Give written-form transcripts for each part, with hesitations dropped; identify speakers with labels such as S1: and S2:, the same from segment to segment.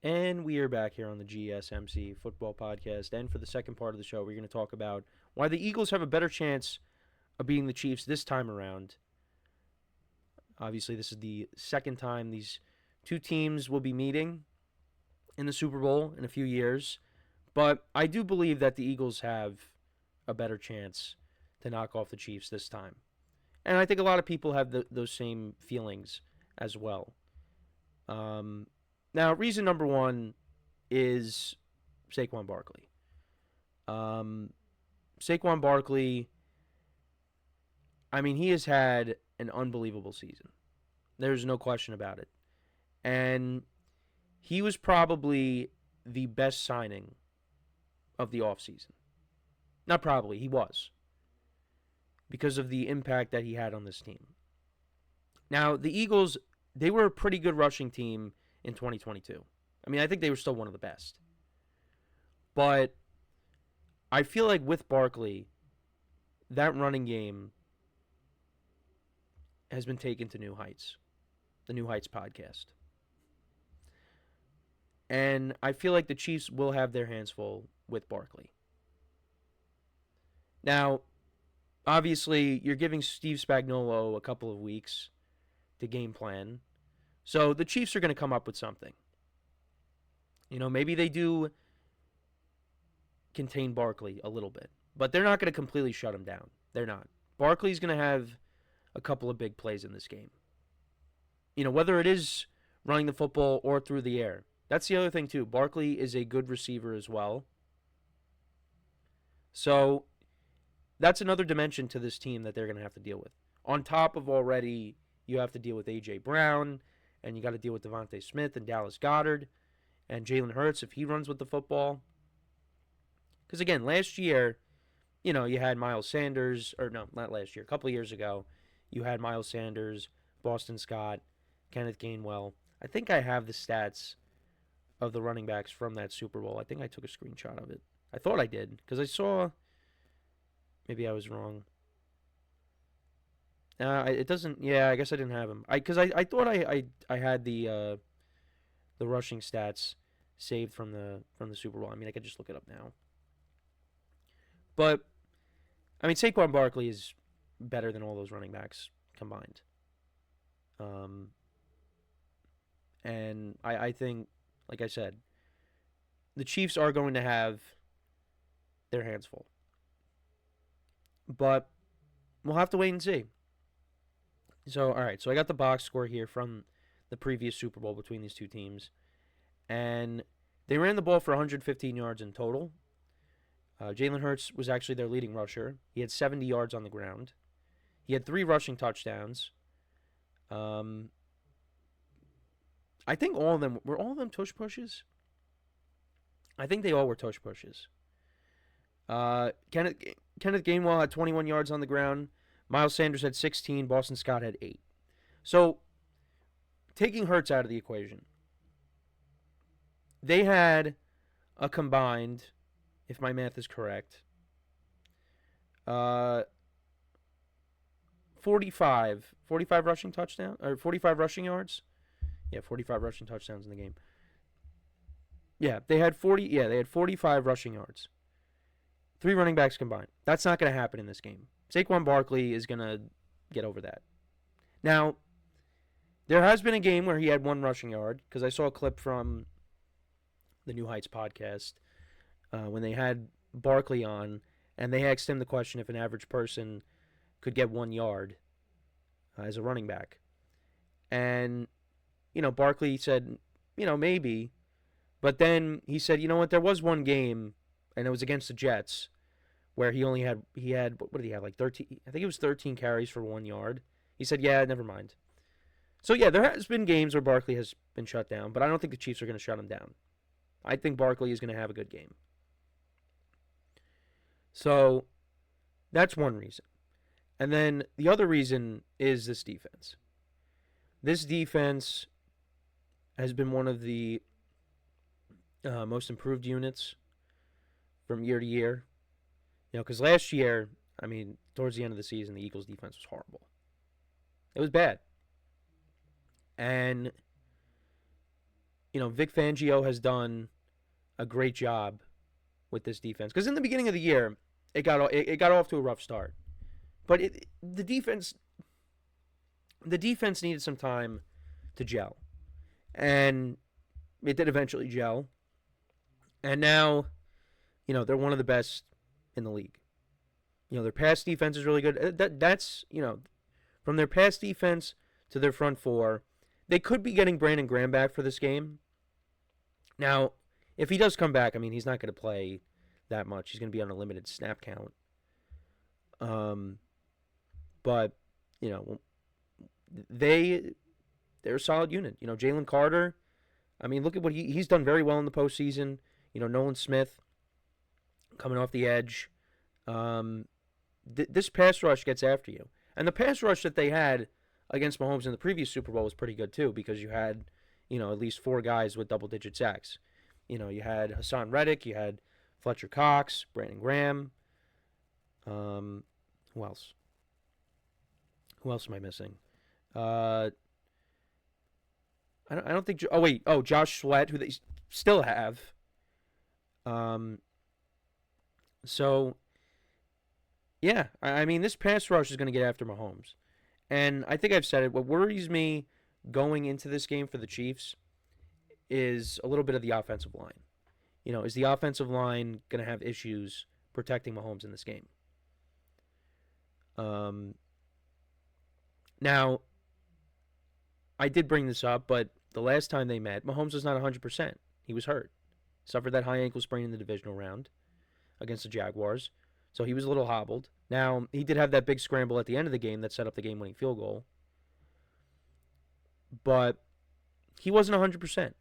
S1: And we are back here on the GSMC football podcast. And for the second part of the show, we're going to talk about why the Eagles have a better chance of beating the Chiefs this time around. Obviously, this is the second time these two teams will be meeting in the Super Bowl in a few years. But I do believe that the Eagles have a better chance to knock off the Chiefs this time. And I think a lot of people have those same feelings as well. Now, reason number one is Saquon Barkley. Saquon Barkley, I mean, he has had an unbelievable season. There's no question about it. And he was probably the best signing of the offseason. Not probably, he was. Because of the impact that he had on this team. Now, the Eagles, they were a pretty good rushing team in 2022. I mean, I think they were still one of the best. But I feel like with Barkley, that running game has been taken to new heights. The New Heights podcast. And I feel like the Chiefs will have their hands full with Barkley. Now, obviously, you're giving Steve Spagnuolo a couple of weeks to game plan. So the Chiefs are going to come up with something. You know, maybe they do contain Barkley a little bit. But they're not going to completely shut him down. They're not. Barkley's going to have a couple of big plays in this game. You know, whether it is running the football or through the air. That's the other thing, too. Barkley is a good receiver as well. So that's another dimension to this team that they're going to have to deal with. On top of already, you have to deal with A.J. Brown, and you got to deal with Devontae Smith and Dallas Goedert, and Jalen Hurts if he runs with the football. Because, again, last year, you know, you had Miles Sanders, or no, not last year, a couple of years ago, you had Miles Sanders, Boston Scott, Kenneth Gainwell. I think I have the stats of the running backs from that Super Bowl. I think I took a screenshot of it. I thought I did, because I saw, maybe I was wrong. It doesn't, yeah, I guess I didn't have him. Because I thought I had the rushing stats saved from the Super Bowl. I mean, I could just look it up now. But, I mean, Saquon Barkley is better than all those running backs combined. And I think, like I said, the Chiefs are going to have their hands full. But we'll have to wait and see. So, all right, so I got the box score here from the previous Super Bowl between these two teams. And they ran the ball for 115 yards in total. Jalen Hurts was actually their leading rusher. He had 70 yards on the ground. He had 3 rushing touchdowns. I think all of them tush pushes? I think they all were tush pushes. Kenneth Gainwell had 21 yards on the ground. Miles Sanders had 16. Boston Scott had 8. So, taking Hurts out of the equation, they had a combined, if my math is correct, 45 rushing touchdowns, or 45 rushing yards. Yeah, 45 rushing touchdowns in the game. Yeah, they had 45 rushing yards. 3 running backs combined. That's not going to happen in this game. Saquon Barkley is going to get over that. Now, there has been a game where he had 1 rushing yard, because I saw a clip from the New Heights podcast when they had Barkley on, and they asked him the question if an average person could get 1 yard as a running back. And, you know, Barkley said, you know, maybe. But then he said, you know what, there was one game, and it was against the Jets, where he had, what did he have, like 13? I think it was 13 carries for 1 yard. He said, yeah, never mind. So, yeah, there has been games where Barkley has been shut down, but I don't think the Chiefs are going to shut him down. I think Barkley is going to have a good game. So, that's one reason. And then the other reason is this defense. This defense has been one of the most improved units from year to year. You know, because last year, I mean, towards the end of the season, the Eagles' defense was horrible. It was bad. And Vic Fangio has done a great job with this defense. Because in the beginning of the year, it got off to a rough start, but the defense needed some time to gel, and it did eventually gel. And now, they're one of the best in the league. Their pass defense is really good. That's from their pass defense to their front four. They could be getting Brandon Graham back for this game. Now, if he does come back, he's not going to play that much. He's going to be on a limited snap count. But they're a solid unit. Jalen Carter. Look at what he's done very well in the postseason. Nolan Smith coming off the edge. This pass rush gets after you. And the pass rush that they had against Mahomes in the previous Super Bowl was pretty good too, because you had, at least 4 guys with double-digit sacks. You had Hassan Reddick, you had Fletcher Cox, Brandon Graham. Who else? Who else am I missing? I don't think. Josh Sweat, who they still have. So, yeah, this pass rush is going to get after Mahomes. And I think I've said it. What worries me going into this game for the Chiefs is a little bit of the offensive line. Is the offensive line going to have issues protecting Mahomes in this game? Now, I did bring this up, but the last time they met, Mahomes was not 100%. He was hurt. Suffered that high ankle sprain in the divisional round against the Jaguars. So he was a little hobbled. Now, he did have that big scramble at the end of the game that set up the game-winning field goal. But he wasn't 100%.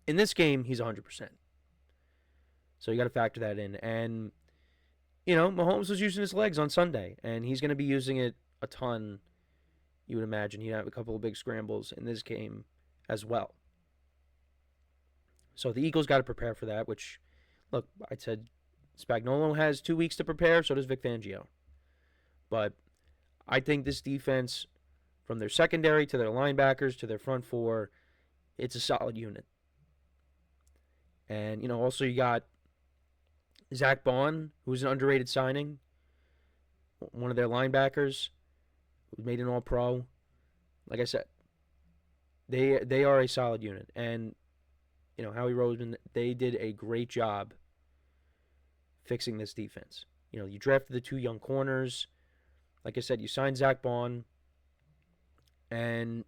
S1: In this game, he's 100%. So you got to factor that in. And, Mahomes was using his legs on Sunday, and he's going to be using it a ton. You would imagine he'd have a couple of big scrambles in this game as well. So the Eagles got to prepare for that, which, look, I said Spagnuolo has 2 weeks to prepare, so does Vic Fangio. But I think this defense, from their secondary to their linebackers to their front four, it's a solid unit. And, also you got Zach Bond, who's an underrated signing, one of their linebackers, who made an All-Pro. Like I said, they are a solid unit. And, Howie Roseman, they did a great job fixing this defense. You drafted the 2 young corners. Like I said, you signed Zach Bond. And,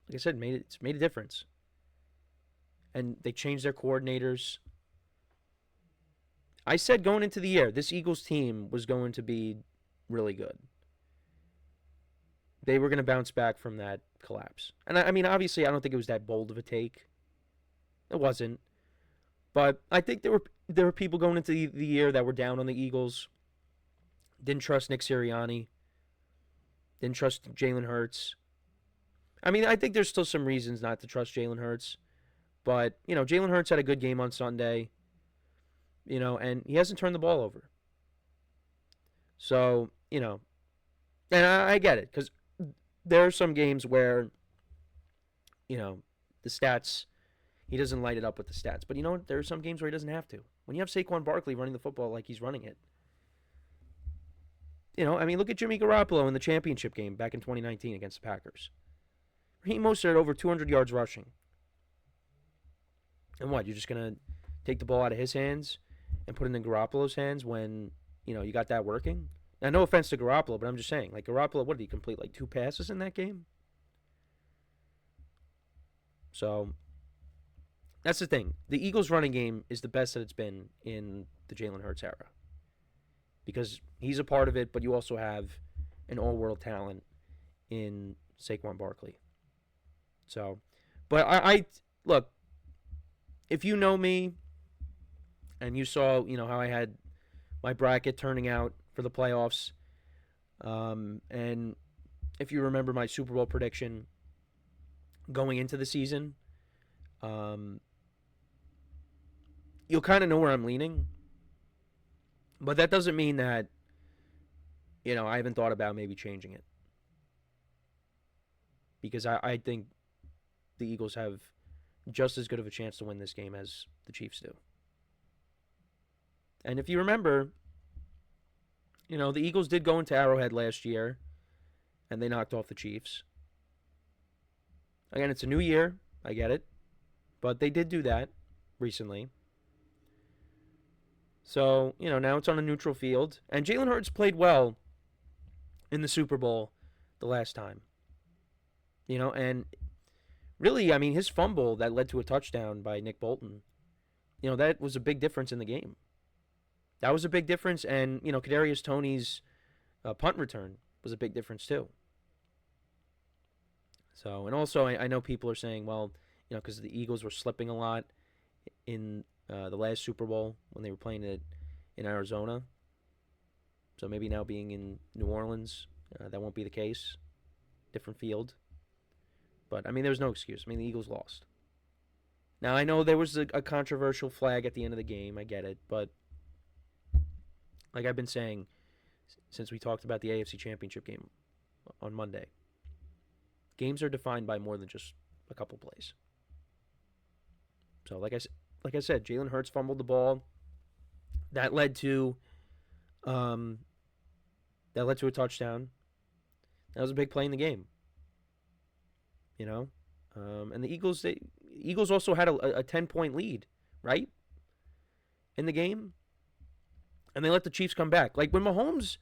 S1: like I said, it's made a difference. And they changed their coordinators. I said going into the year, this Eagles team was going to be really good. They were going to bounce back from that collapse. And obviously, I don't think it was that bold of a take. It wasn't. But I think there were people going into the year that were down on the Eagles. Didn't trust Nick Sirianni. Didn't trust Jalen Hurts. I think there's still some reasons not to trust Jalen Hurts. But, Jalen Hurts had a good game on Sunday. And he hasn't turned the ball over. So, and I get it. Because there are some games where, the stats, he doesn't light it up with the stats. But there are some games where he doesn't have to. When you have Saquon Barkley running the football like he's running it. Look at Jimmy Garoppolo in the championship game back in 2019 against the Packers. Raheem Mostert had over 200 yards rushing. And what, you're just going to take the ball out of his hands and put it in Garoppolo's hands when, you got that working? Now, no offense to Garoppolo, but I'm just saying, Garoppolo, what did he complete, 2 passes in that game? So, that's the thing. The Eagles' running game is the best that it's been in the Jalen Hurts era. Because he's a part of it, but you also have an all-world talent in Saquon Barkley. So, but I look, if you know me and you saw, how I had my bracket turning out for the playoffs, and if you remember my Super Bowl prediction going into the season, you'll kind of know where I'm leaning. But that doesn't mean that, I haven't thought about maybe changing it. Because I think the Eagles have just as good of a chance to win this game as the Chiefs do. And if you remember, the Eagles did go into Arrowhead last year, and they knocked off the Chiefs. Again, it's a new year. I get it. But they did do that recently. So, now it's on a neutral field. And Jalen Hurts played well in the Super Bowl the last time. And really, his fumble that led to a touchdown by Nick Bolton, that was a big difference in the game. That was a big difference, and, Kadarius Toney's punt return was a big difference too. So, and also, I know people are saying, well, because the Eagles were slipping a lot in the last Super Bowl when they were playing it in Arizona. So maybe now being in New Orleans, that won't be the case. Different field. But, there was no excuse. The Eagles lost. Now, I know there was a controversial flag at the end of the game. I get it. But, like I've been saying since we talked about the AFC Championship game on Monday, games are defined by more than just a couple plays. So, like I said, Jalen Hurts fumbled the ball. That led to a touchdown. That was a big play in the game. And the Eagles also had a 10-point lead, right? In the game. And they let the Chiefs come back. Like, when Mahomes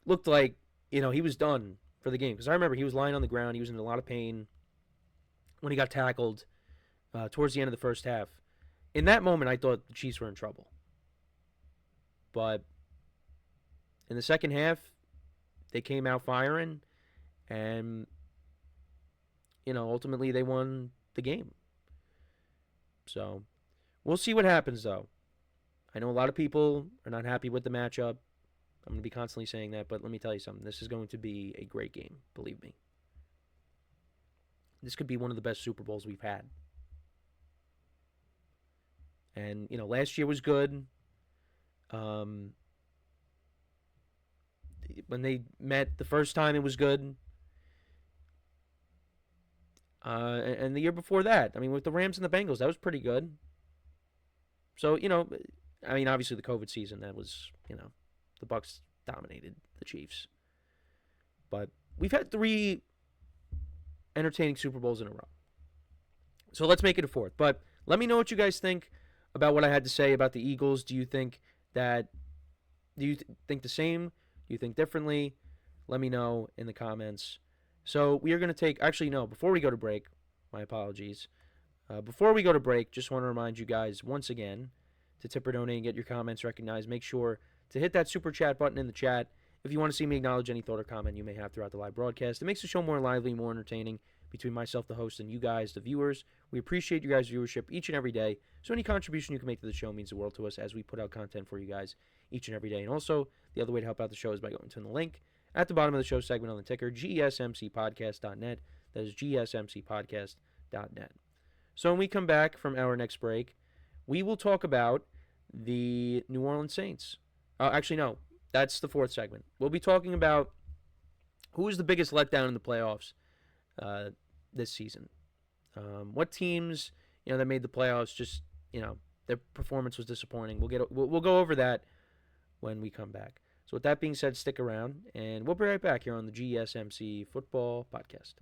S1: looked like, he was done for the game. Because I remember he was lying on the ground. He was in a lot of pain when he got tackled towards the end of the first half. In that moment, I thought the Chiefs were in trouble. But in the second half, they came out firing. And ultimately they won the game. So, we'll see what happens, though. I know a lot of people are not happy with the matchup. I'm going to be constantly saying that, but let me tell you something. This is going to be a great game, believe me. This could be one of the best Super Bowls we've had. And, last year was good. When they met the first time, it was good. And the year before that, with the Rams and the Bengals, that was pretty good. So, obviously the COVID season, that was, the Bucs dominated the Chiefs. But we've had 3 entertaining Super Bowls in a row. So let's make it a 4th. But let me know what you guys think about what I had to say about the Eagles. Do you think the same? Do you think differently? Let me know in the comments. So we are going to take, before we go to break, my apologies. Before we go to break, just want to remind you guys once again to tip or donate and get your comments recognized. Make sure to hit that super chat button in the chat if you want to see me acknowledge any thought or comment you may have throughout the live broadcast. It makes the show more lively, more entertaining between myself, the host, and you guys, the viewers. We appreciate you guys' viewership each and every day. So any contribution you can make to the show means the world to us as we put out content for you guys each and every day. And also, the other way to help out the show is by going to the link at the bottom of the show segment on the ticker, GSMCPodcast.net. That is GSMCPodcast.net. So when we come back from our next break, we will talk about the New Orleans Saints. No, that's the 4th segment. We'll be talking about who is the biggest letdown in the playoffs this season. What teams, that made the playoffs just, their performance was disappointing. We'll go over that when we come back. So with that being said, stick around, and we'll be right back here on the GSMC Football Podcast.